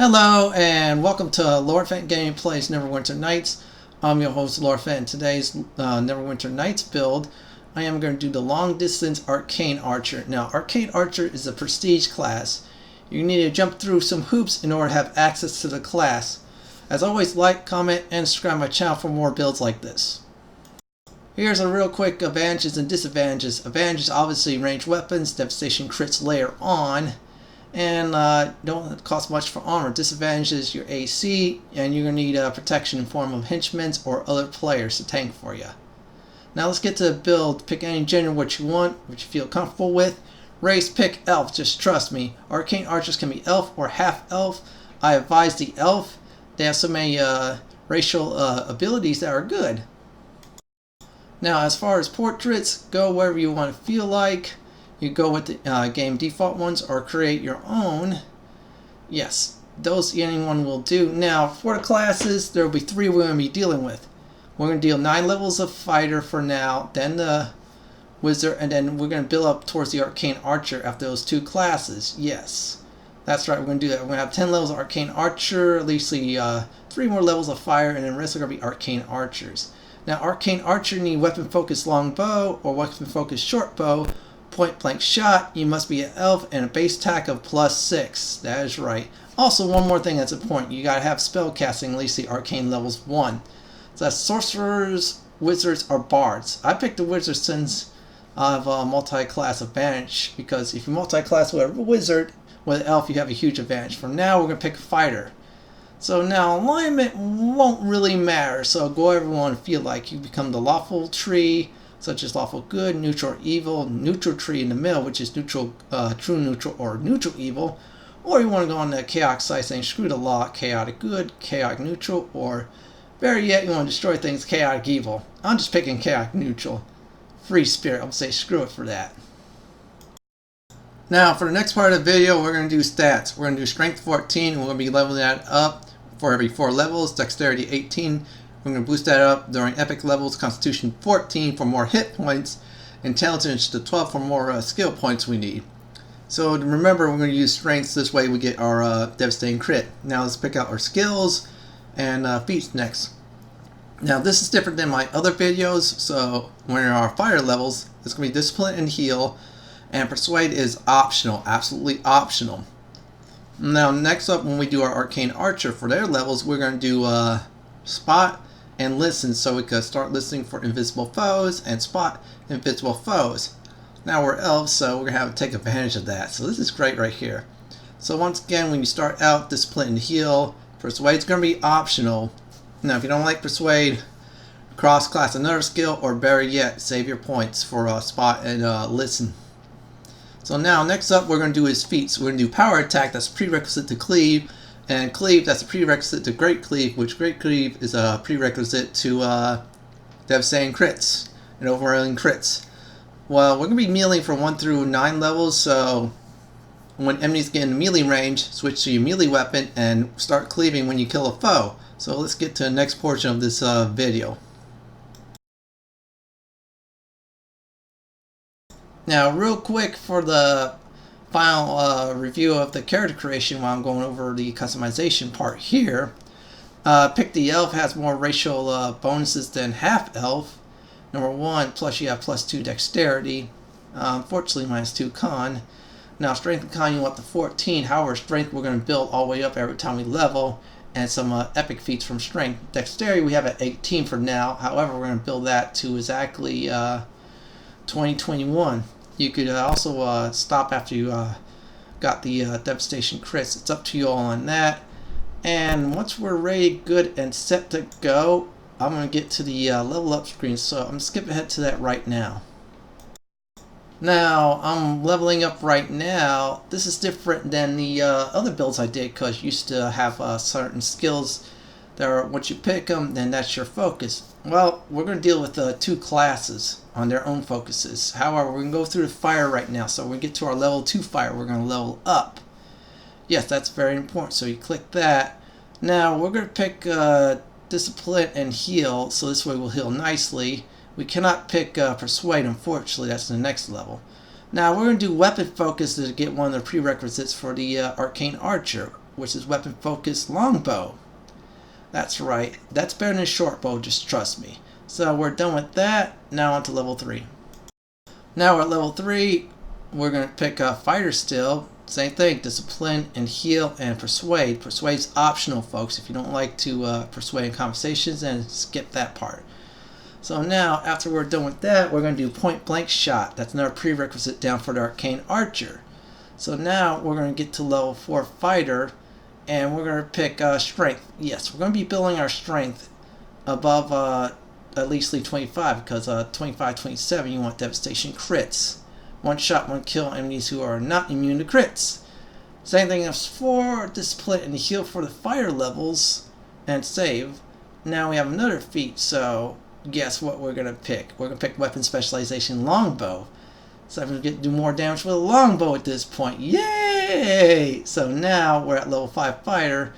Hello and welcome to Lord Fenton Gaming Plays Neverwinter Nights. I'm your host Lord Fenton. Today's Neverwinter Nights build, I am going to do the long distance Arcane Archer. Now Arcane Archer is a prestige class. You need to jump through some hoops in order to have access to the class. As always, like, comment, and subscribe to my channel for more builds like this. Here's a real quick advantages and disadvantages. Advantages obviously ranged weapons, devastation crits later on, and don't cost much for armor. Disadvantage is your AC, and you're going to need protection in form of henchmen or other players to tank for you. Now let's get to the build. Pick any gender what you want, what you feel comfortable with. Race, pick elf, just trust me. Arcane archers can be elf or half elf. I advise the elf. They have so many racial abilities that are good. Now as far as portraits, go wherever you want to feel like. You go with the game default ones or create your own. Yes, those anyone will do. Now for the classes, there will be three we're going to be dealing with. We're going to deal 9 levels of fighter for now, then the wizard, and then we're going to build up towards the arcane archer after those 2 classes. Yes, that's right, we're going to do that. We're going to have 10 levels of arcane archer, at least 3 more levels of fire, and then the rest are going to be arcane archers. Now arcane archer need weapon focused long bow or weapon focused short bow. Point blank shot, you must be an elf and a base attack of +6. That is right. Also, one more thing that's important. You gotta have spell casting, at least the arcane levels 1. So that's sorcerers, wizards, or bards. I picked the wizards since I have a multi-class advantage, because if you multi-class with a wizard, with an elf, you have a huge advantage. For now, we're gonna pick a fighter. So now alignment won't really matter, so go wherever you want to feel like. You become the lawful tree, such as lawful good, neutral or evil, neutral tree in the middle, which is neutral, true neutral, or neutral evil. Or you want to go on the chaotic side saying screw the law, chaotic good, chaotic neutral, or better yet, you want to destroy things, chaotic evil. I'm just picking chaotic neutral. Free spirit, I'm going to say screw it for that. Now for the next part of the video, we're going to do stats. We're going to do strength 14, and we're going to be leveling that up for every 4 levels, dexterity 18. We're going to boost that up during epic levels, constitution 14 for more hit points, intelligence to 12 for more skill points we need. So remember, we're going to use strengths, this way we get our devastating crit. Now let's pick out our skills and feats next. Now this is different than my other videos, so when our fire levels, it's going to be discipline and heal, and persuade is optional, absolutely optional. Now next up, when we do our arcane archer for their levels, we're going to do spot and listen, so we could start listening for invisible foes and spot invisible foes. Now we're elves, so we're going to have to take advantage of that. So this is great right here. So once again, when you start out, discipline and heal. Persuade is going to be optional. Now if you don't like persuade, cross class another skill, or better yet, save your points for spot and listen. So now next up we're going to do is feats. We're going to do power attack, that's prerequisite to cleave. And cleave, that's a prerequisite to great cleave, which great cleave is a prerequisite to devastating crits and overwhelming crits. Well, we're going to be melee from 1 through 9 levels, so when enemies get in melee range, switch to your melee weapon and start cleaving when you kill a foe. So let's get to the next portion of this video. Now real quick for the final review of the character creation while I'm going over the customization part here. Pick the elf has more racial bonuses than half elf. Number 1, plus you have +2 dexterity. Unfortunately -2 con. Now strength and con you want the 14. However, strength we're going to build all the way up every time we level, and some epic feats from strength. Dexterity we have at 18 for now. However, we're going to build that to exactly 2021. You could also stop after you got the devastation crits. It's up to you all on that. And once we're ready, good, and set to go, I'm going to get to the level up screen. So I'm going to skip ahead to that right now. Now I'm leveling up right now. This is different than the other builds I did, because you used to have certain skills that are, once you pick them, then that's your focus. Well, we're going to deal with 2 classes on their own focuses. However, we're going to go through the fire right now. So when we get to our level 2 fire, we're going to level up. Yes, that's very important. So you click that. Now we're going to pick discipline and heal. So this way we'll heal nicely. We cannot pick persuade, unfortunately. That's the next level. Now we're going to do weapon focus to get one of the prerequisites for the Arcane Archer. which is weapon focus longbow. That's right, that's better than a short bow, just trust me. So we're done with that. Now on to level 3. Now we're at level 3. We're going to pick fighter still. Same thing, discipline and heal and persuade. Persuade's optional, folks. If you don't like to persuade in conversations, then skip that part. So now, after we're done with that, we're going to do point blank shot. That's another prerequisite down for the Arcane Archer. So now we're going to get to level 4 fighter, and we're going to pick strength. Yes, we're going to be building our strength above at least 25, because 25, 27 you want devastation crits. One shot, one kill enemies who are not immune to crits. Same thing as for discipline and heal for the fire levels and save. Now we have another feat, so guess what we're going to pick? We're going to pick weapon specialization longbow. So I'm going to do more damage with a longbow at this point. Yay! So now we're at level 5 fighter.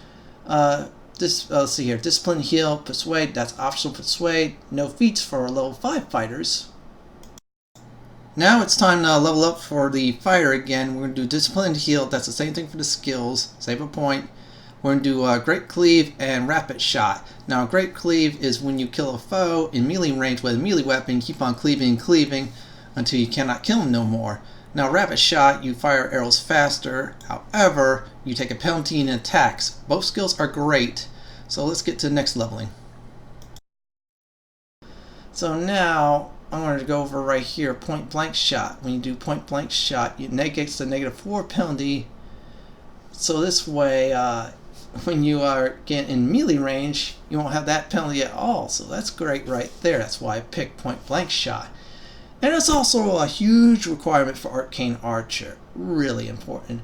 Let's see here. Discipline, heal, persuade. That's optional persuade. No feats for level 5 fighters. Now it's time to level up for the fighter again. We're going to do discipline and heal. That's the same thing for the skills. Save a point. We're going to do great cleave and rapid shot. Now great cleave is when you kill a foe in melee range with a melee weapon. Keep on cleaving and cleaving until you cannot kill him no more. Now rapid shot, you fire arrows faster. However, you take a penalty in attacks. Both skills are great. So let's get to the next leveling. So now I'm going to go over right here, point blank shot. When you do point blank shot, it negates the -4 penalty. So this way, when you are getting in melee range, you won't have that penalty at all. So that's great right there. That's why I picked point blank shot. And it's also a huge requirement for Arcane Archer. Really important.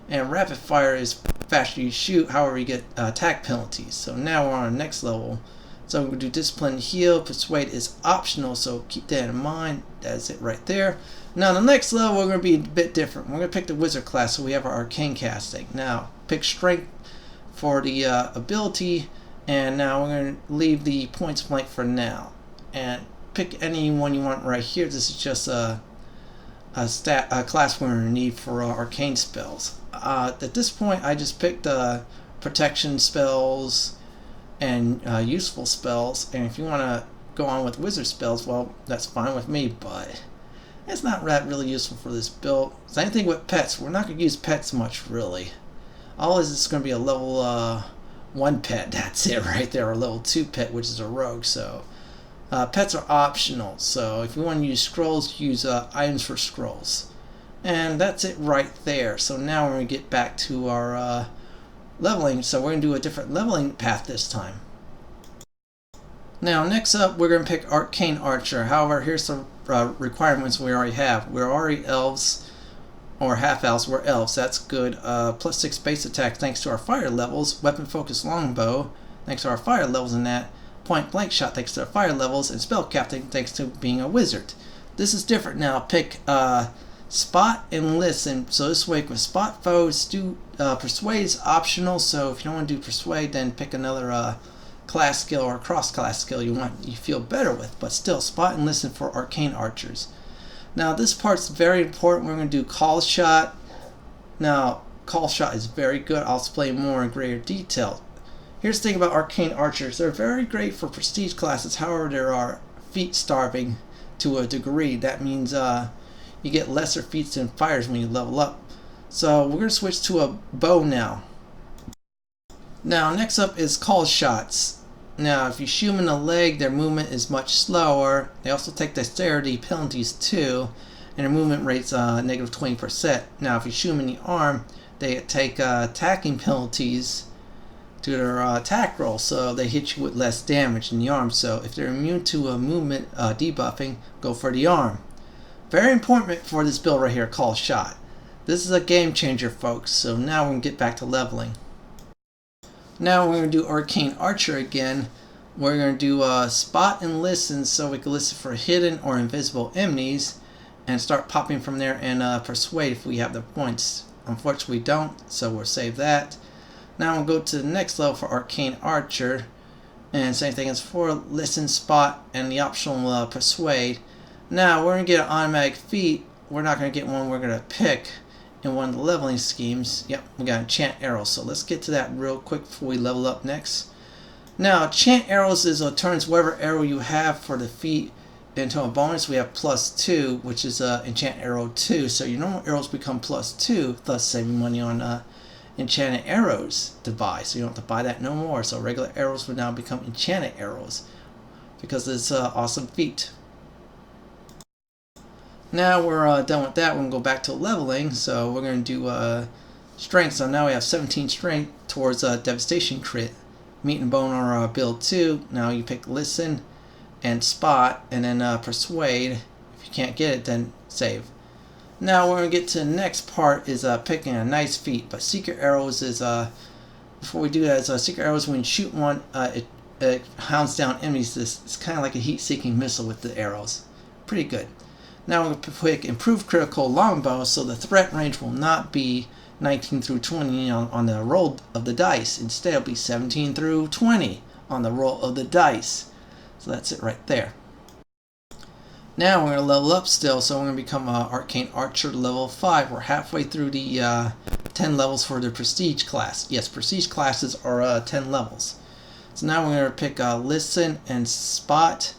And rapid fire is faster you shoot, however you get attack penalties. So now we're on the next level. So we're going to do discipline and heal. Persuade is optional, so keep that in mind. That's it right there. Now the next level we're going to be a bit different. We're going to pick the wizard class, so we have our arcane casting. Now pick strength for the ability, and now we're going to leave the points blank for now. And pick any one you want right here. This is just a class we're going to need for arcane spells. At this point I just picked protection spells and useful spells, and if you want to go on with wizard spells, well, that's fine with me, but it's not that really useful for this build. Same thing with pets. We're not going to use pets much, really. All is going to be a level 1 pet. That's it right there, or level 2 pet, which is a rogue. So pets are optional, so if you want to use scrolls, use items for scrolls. And that's it right there. So now we're going to get back to our leveling, so we're going to do a different leveling path this time. Now next up we're going to pick Arcane Archer. However, here's the requirements we already have. We're already elves, or half elves. We're elves, that's good. +6 base attack thanks to our fire levels. Weapon focus longbow thanks to our fire levels in that. Point blank shot thanks to our fire levels, and spell casting thanks to being a wizard. This is different now. Pick spot and listen. So this way with spot foes, do persuade is optional, so if you don't want to do persuade, then pick another class skill or cross class skill you feel better with, but still spot and listen for arcane archers. Now this part's very important. We're going to do call shot. Now call shot is very good. I'll explain more in greater detail. Here's the thing about arcane archers. They're very great for prestige classes, however there are feat starving to a degree. That means you get lesser feats than fighters when you level up. So we're going to switch to a bow now. Now next up is call shots. Now if you shoot them in the leg, their movement is much slower. They also take dexterity penalties too, and their movement rate's -20%. Now if you shoot them in the arm, they take attacking penalties to their attack roll, so they hit you with less damage in the arm. So if they're immune to movement debuffing, go for the arm. Very important for this build right here, call shot. This is a game changer, folks. So now we're going to get back to leveling. Now we're going to do Arcane Archer again. We're going to do spot and listen, so we can listen for hidden or invisible enemies and start popping from there, and persuade if we have the points. Unfortunately we don't, so we'll save that. Now we'll go to the next level for Arcane Archer, and same thing as before, listen, spot, and the optional persuade. Now we're going to get an automatic feat. We're not going to get one we're going to pick. in one of the leveling schemes. Yep, we got enchant arrows. So let's get to that real quick before we level up next. Now, enchant arrows is turns whatever arrow you have for the feat into a bonus. We have +2, which is enchant arrow 2. So your normal arrows become +2, thus saving money on enchanted arrows to buy. So you don't have to buy that no more. So regular arrows will now become enchanted arrows because it's an awesome feat. Now we're done with that. We're going to go back to leveling. So we're going to do strength. So now we have 17 strength towards devastation crit. Meat and bone are build 2. Now you pick listen and spot and then persuade. If you can't get it, then save. Now we're going to get to the next part is picking a nice feat. But secret arrows is before we do that is secret arrows, when you shoot one it hounds down enemies. It's kind of like a heat-seeking missile with the arrows. Pretty good. Now we're going to pick improved critical longbow, so the threat range will not be 19 through 20 on the roll of the dice. Instead, it'll be 17 through 20 on the roll of the dice. So that's it right there. Now we're going to level up still, so we're going to become an Arcane Archer level 5. We're halfway through the 10 levels for the Prestige class. Yes, Prestige classes are 10 levels. So now we're going to pick Listen and Spot,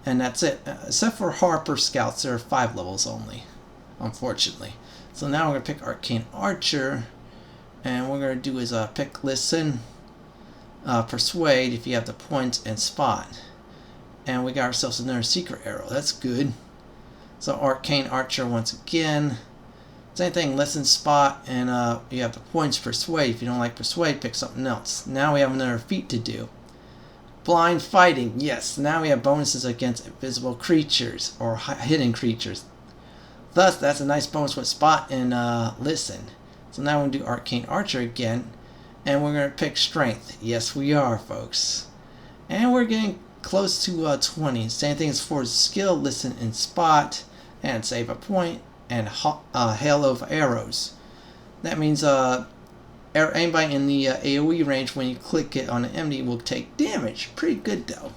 and that's it. Except for Harper Scouts, there are 5 levels only, unfortunately. So now we're going to pick Arcane Archer, and what we're going to do is pick Listen, Persuade if you have the points, and Spot. And we got ourselves another secret arrow. That's good. So Arcane Archer once again. Same thing, Listen, Spot, and you have the points, Persuade. If you don't like Persuade, pick something else. Now we have another feat to do. Blind Fighting. Yes, now we have bonuses against invisible creatures or hidden creatures. Thus, that's a nice bonus with Spot and Listen. So now we're going to do Arcane Archer again. And we're going to pick Strength. Yes, we are, folks. And we're getting close to 20. Same thing as for Skill, Listen, and Spot. And save a point. And Hail of Arrows. That means anybody in the AoE range, when you click it on an enemy, will take damage. Pretty good, though.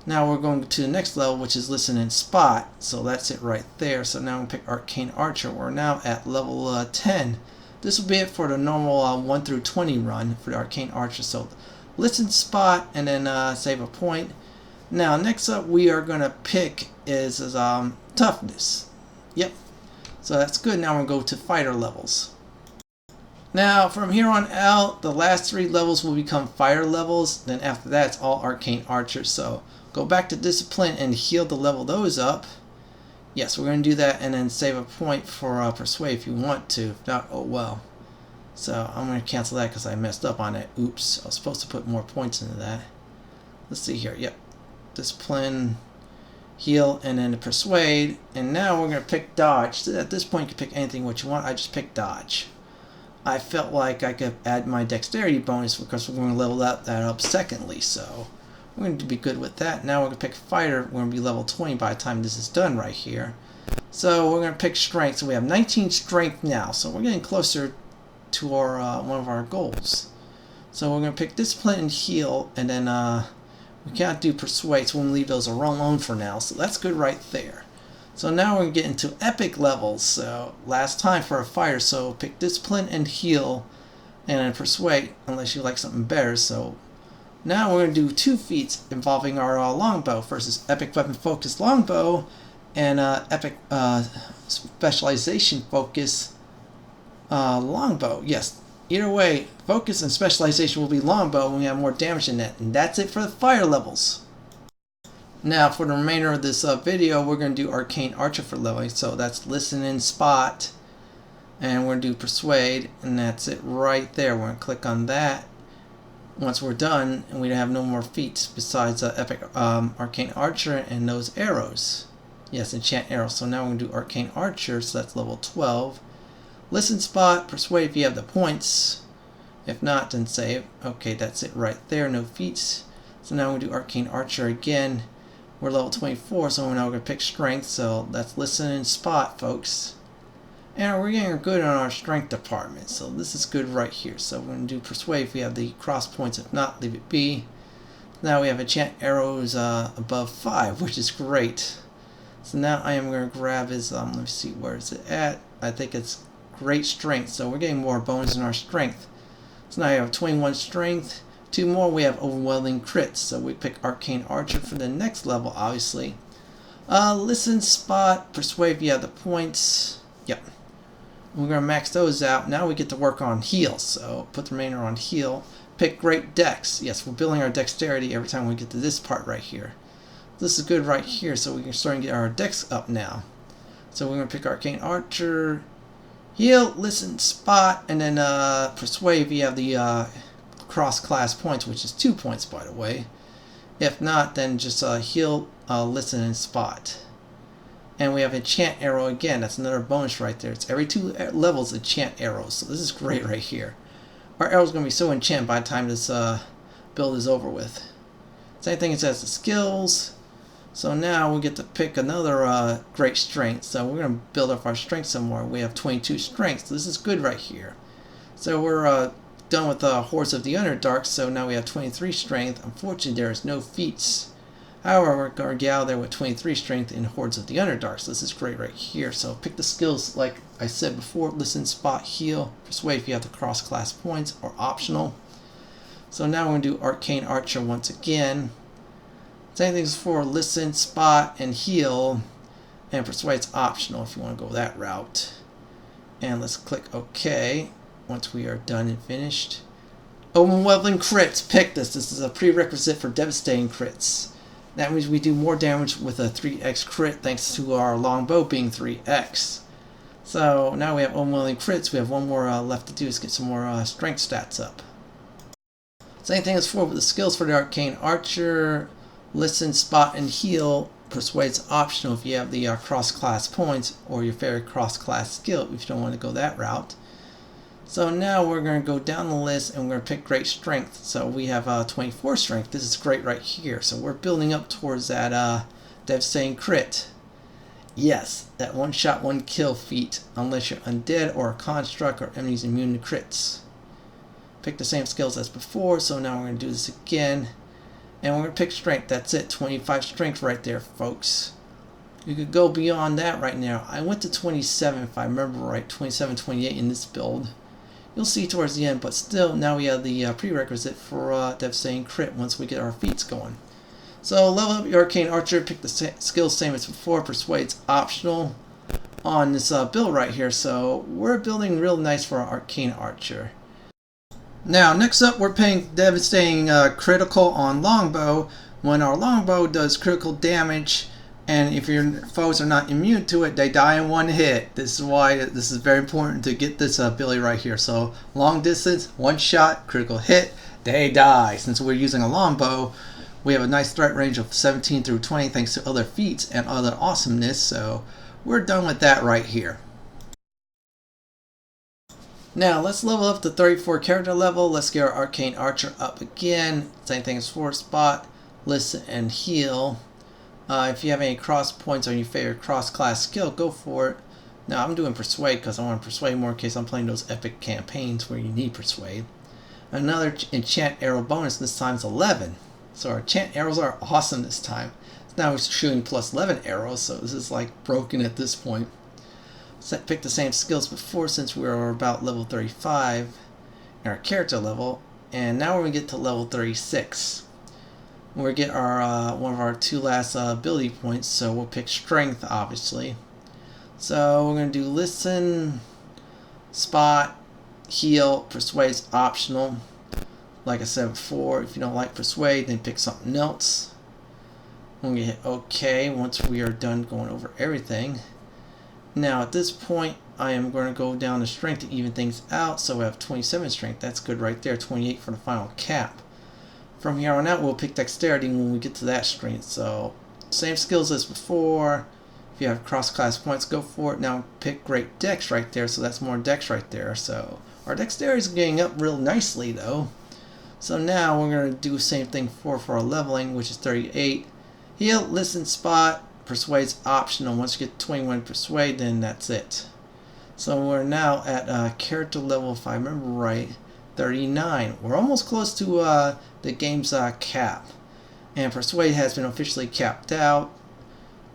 Now we're going to the next level, which is Listen and Spot. So that's it right there. So now we'll pick Arcane Archer. We're now at level 10. This will be it for the normal 1 through 20 run for the Arcane Archer. So Listen, Spot, and then save a point. Now next up we are going to pick is Toughness. Yep. So that's good. Now we'll go to fighter levels. Now from here on out, the last 3 levels will become fighter levels. Then after that, it's all Arcane Archers. So go back to Discipline and Heal to level those up. Yes, we're going to do that and then save a point for Persuade if you want to. If not, oh well. So I'm going to cancel that because I messed up on it. Oops, I was supposed to put more points into that. Let's see here. Yep. Discipline, Heal, and then Persuade. And now we're going to pick Dodge. So at this point, you can pick anything what you want. I just picked Dodge. I felt like I could add my Dexterity bonus because we're going to level that up secondly. So we're going to be good with that. Now we're going to pick Fighter. We're going to be level 20 by the time this is done right here. So we're going to pick Strength. So we have 19 Strength now. So we're getting closer to our one of our goals. So we're going to pick Discipline and Heal. And then we can't do Persuade. So we're going to leave those alone for now. So that's good right there. So now we're going to get into Epic levels. So last time for a Fighter. So pick Discipline and Heal. And then Persuade. Unless you like something better. So now we're going to do 2 feats involving our longbow versus Epic Weapon Focus Longbow and Epic Specialization Focus Longbow. Yes, either way, Focus and Specialization will be Longbow and we have more damage in that. And that's it for the fire levels. Now for the remainder of this video, we're going to do Arcane Archer for leveling. So that's Listen and Spot. And we're going to do Persuade. And that's it right there. We're going to click on that. Once we're done, and we have no more feats besides Epic Arcane Archer and those arrows. Yes, enchant arrows. So now we're going to do Arcane Archer, so that's level 12. Listen, Spot, Persuade if you have the points. If not, then save. Okay, that's it right there. No feats. So now we're going to do Arcane Archer again. We're level 24, so now we're going to pick Strength. So that's Listen and Spot, folks. And we're getting good on our strength department, so this is good right here. So we're going to do Persuade if we have the cross points. If not, leave it be. Now we have enchant arrows above 5, which is great. So now I am going to grab his, let me see, where is it at? I think it's great strength, so we're getting more bonus in our strength. So now we have 21 strength. 2 more, we have overwhelming crits, so we pick Arcane Archer for the next level, obviously. Listen, Spot, Persuade via the points. Yep. We're going to max those out. Now we get to work on heal, so put the remainder on heal. Pick Great Dex. Yes, we're building our dexterity every time we get to this part right here. This is good right here, so we can start to get our dex up now. So we're going to pick Arcane Archer, heal, listen, spot, and then persuade via the cross-class points, which is 2 points, by the way. If not, then just heal, listen, and spot. And we have Enchant Arrow again. That's another bonus right there. It's every 2 levels Enchant Arrows, so this is great right here. Our arrow's going to be so enchanted by the time this build is over with. Same thing as the skills. So now we get to pick another great strength. So we're going to build up our strength some more. We have 22 strength. So this is good right here. So we're done with the Hordes of the Underdark. So now we have 23 strength. Unfortunately, there is no feats. However, we're going to get out there with 23 strength in Hordes of the Underdark. So this is great right here. So pick the skills like I said before. Listen, spot, heal, persuade if you have the cross-class points, or optional. So now we're going to do Arcane Archer once again. Same things for listen, spot, and heal. And persuade's optional if you want to go that route. And let's click OK once we are done and finished. Overwhelming crits. Pick this. This is a prerequisite for devastating crits. That means we do more damage with a 3x crit thanks to our longbow being 3x. So now we have overwhelming crits. We have one more left to do is get some more strength stats up. Same thing as before with the skills for the Arcane Archer. Listen, spot, and heal. Persuade's optional if you have the cross-class points or your favorite cross-class skill if you don't want to go that route. So now we're going to go down the list and we're going to pick great strength. So we have 24 strength. This is great right here. So we're building up towards that devastating crit. Yes, that one shot, one kill feat, unless you're undead or a construct or enemies immune to crits. Pick the same skills as before, so now we're going to do this again. And we're going to pick strength. That's it, 25 strength right there, folks. You could go beyond that right now. I went to 27 if I remember right, 27, 28 in this build. You'll see towards the end, but still, now we have the prerequisite for devastating crit once we get our feats going. So level up your Arcane Archer, pick the skills same as before, Persuade's optional on this build right here. So we're building real nice for our Arcane Archer. Now next up we're picking devastating critical on longbow. When our longbow does critical damage, and if your foes are not immune to it, they die in one hit. This is why this is very important to get this ability right here. So long distance, one shot, critical hit, they die. Since we're using a longbow, we have a nice threat range of 17 through 20 thanks to other feats and other awesomeness. So we're done with that right here. Now let's level up to 34 character level. Let's get our Arcane Archer up again. Same thing as for spot, listen, and heal. If you have any cross points on your favorite cross-class skill, go for it. Now I'm doing Persuade because I want to Persuade more in case I'm playing those epic campaigns where you need Persuade. Another Enchant Arrow bonus, this time is 11. So our Enchant Arrows are awesome this time. Now we're shooting plus 11 arrows, so this is like broken at this point. Pick the same skills before since we were about level 35 in our character level. And now we're going to get to level 36. We'll get our one of our 2 last ability points, so we'll pick strength obviously. So we're going to do listen, spot, heal, persuade's optional. Like I said before, if you don't like persuade, then pick something else. We're going to hit OK once we are done going over everything. Now at this point I am going to go down to strength to even things out, so we have 27 strength. That's good right there, 28 for the final cap. From here on out, we'll pick dexterity when we get to that strength. So, same skills as before. If you have cross-class points, go for it. Now, pick great dex right there. So, that's more dex right there. So, our dexterity is getting up real nicely, though. So, now we're going to do the same thing for our leveling, which is 38. Heal, listen, spot, persuade's optional. Once you get 21 persuade, then that's it. So, we're now at character level, if I remember right, 39. We're almost close to the game's cap, and persuade has been officially capped out.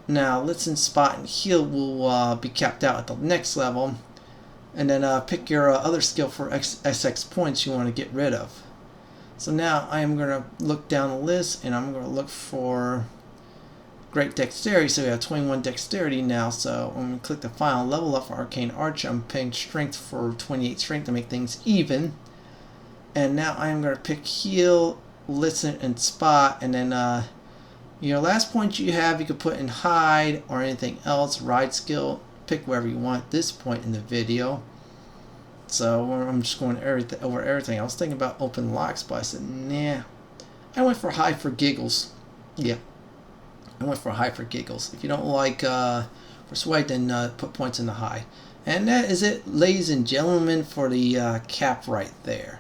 Now listen, spot, and heal will be capped out at the next level, and then pick your other skill for XX points you want to get rid of. So now I am going to look down the list, and I'm going to look for great dexterity. So we have 21 dexterity now. So when we click the final level up for Arcane Archer, I'm picking strength for 28 strength to make things even. And now I am going to pick heal, listen, and spot, and then your last point you have, you could put in hide or anything else. Ride skill, pick wherever you want at this point in the video. So I'm just going over everything. I was thinking about open locks, but I said, nah. I went for high for giggles. Yeah, I went for high for giggles. If you don't like persuade, then put points in the high. And that is it, ladies and gentlemen, for the cap right there.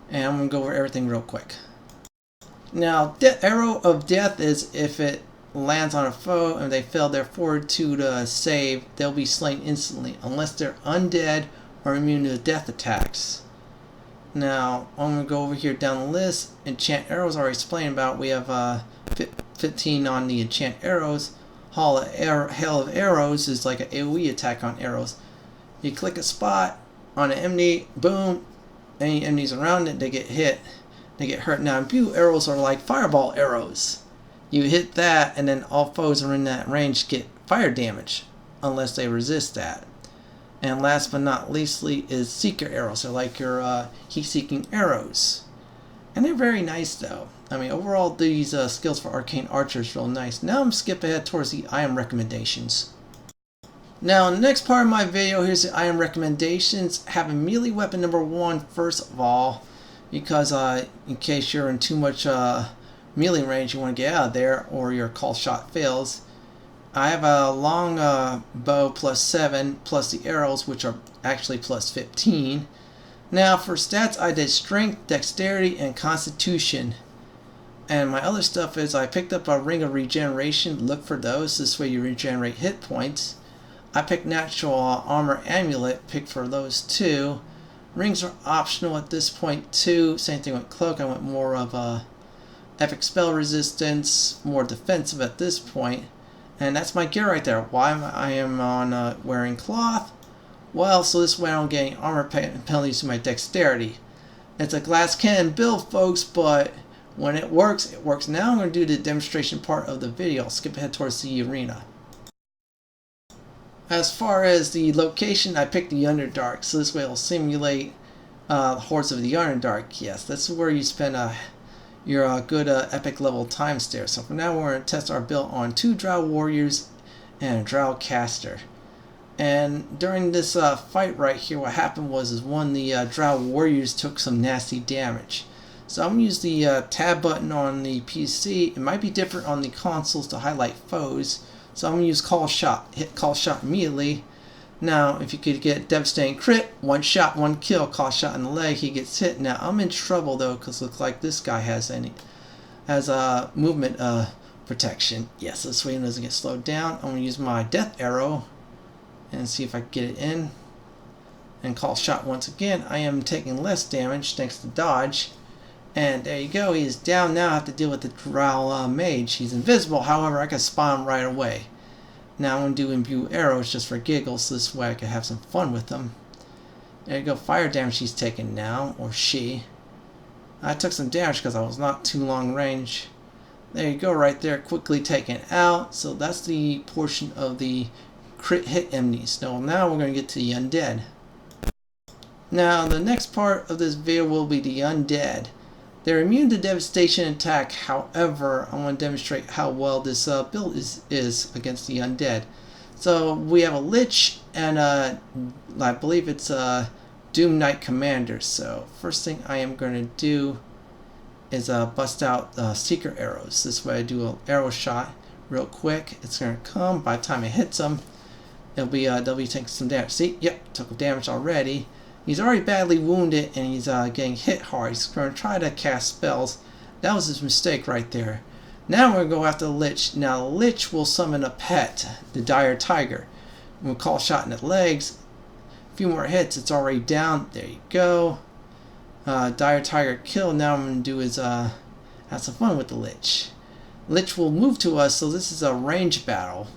And I'm going to go over everything real quick. Now, Arrow of Death is if it lands on a foe and they fail their fortitude to save, they'll be slain instantly, unless they're undead or immune to death attacks. Now, I'm going to go over here down the list. Enchant Arrows, I already explained about. We have 15 on the Enchant Arrows. Hail of Arrows is like an AoE attack on arrows. You click a spot on an enemy, boom, any enemies around it, they get hit. They get hurt. Now, imbue arrows are like fireball arrows. You hit that, and then all foes are in that range get fire damage, unless they resist that. And last but not leastly is seeker arrows. They're like your heat-seeking arrows, and they're very nice though. I mean, overall, these skills for Arcane Archer is real nice. Now I'm skipping ahead towards the item recommendations. Now, in the next part of my video, here's the item recommendations. Have a melee weapon number 1 first of all, because in case you're in too much melee range, you want to get out of there, or your call shot fails. I have a long bow +7 plus the arrows, which are actually +15. Now for stats, I did strength, dexterity, and constitution. And my other stuff is I picked up a ring of regeneration. Look for those. This way you regenerate hit points. I picked natural armor amulet. Pick for those too. Rings are optional at this point too. Same thing with cloak. I went more of a epic spell resistance, more defensive at this point. And that's my gear right there. Why I am on wearing cloth? Well, so this way I don't get any armor penalties to my dexterity. It's a glass cannon build, folks, but when it works, it works. Now I'm going to do the demonstration part of the video. I'll skip ahead towards the arena. As far as the location, I picked the Underdark, so this way it'll simulate Hordes of the Underdark. Yes, that's where you spend your good epic level times there. So for now, we're going to test our build on 2 Drow Warriors and a Drow Caster. And during this fight right here, what happened was one of the Drow Warriors took some nasty damage. So I'm going to use the tab button on the PC. It might be different on the consoles to highlight foes. So I'm going to use call shot. Hit call shot immediately. Now, if you could get devastating crit, 1 shot, 1 kill, call shot in the leg, he gets hit. Now, I'm in trouble though, because it looks like this guy has movement protection. Yes, this way he doesn't get slowed down. I'm going to use my death arrow and see if I can get it in. And call shot once again. I am taking less damage thanks to dodge. And there you go, he is down. Now I have to deal with the Drow mage. He's invisible, however, I can spawn him right away. Now I'm going to do imbue arrows just for giggles, so this way I can have some fun with them. There you go, fire damage he's taking now, or she. I took some damage because I was not too long range. There you go, right there, quickly taken out. So that's the portion of the crit hit enemies. Now we're going to get to the undead. Now the next part of this video will be the undead. They're immune to devastation attack. However, I want to demonstrate how well this build is against the undead. So we have a Lich and I believe it's a Doom Knight Commander. So first thing I am going to do is bust out Seeker arrows. This way I do an arrow shot real quick. It's going to come. By the time it hits them, they'll be taking some damage. See? Yep, took damage already. He's already badly wounded and he's getting hit hard. He's going to try to cast spells. That was his mistake right there. Now we're going to go after the Lich. Now the Lich will summon a pet, the Dire Tiger. We'll call shot in the legs. A few more hits, it's already down. There you go. Dire Tiger kill. Now I'm going to do is have some fun with the Lich. Lich will move to us, so this is a range battle.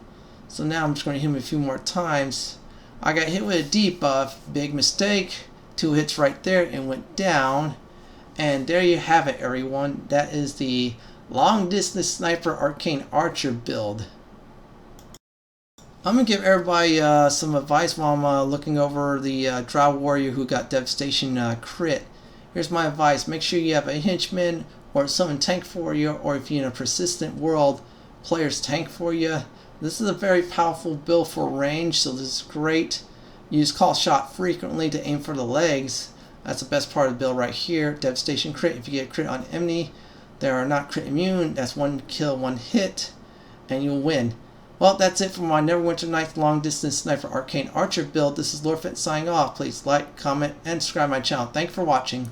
So now I'm just going to hit him a few more times. I got hit with a debuff. Big mistake. 2 hits right there and went down. And there you have it, everyone. That is the long distance sniper arcane archer build. I'm going to give everybody some advice while I'm looking over the Drow warrior who got devastation crit. Here's my advice. Make sure you have a henchman or someone tank for you, or if you're in a persistent world, players tank for you. This is a very powerful build for range, so this is great. Use call shot frequently to aim for the legs. That's the best part of the build right here. Devastation crit. If you get a crit on enemy, they are not crit immune. That's 1 kill, 1 hit, and you'll win. Well, that's it for my Neverwinter Nights long distance sniper arcane archer build. This is Lord Fenton signing off. Please like, comment, and subscribe to my channel. Thanks for watching.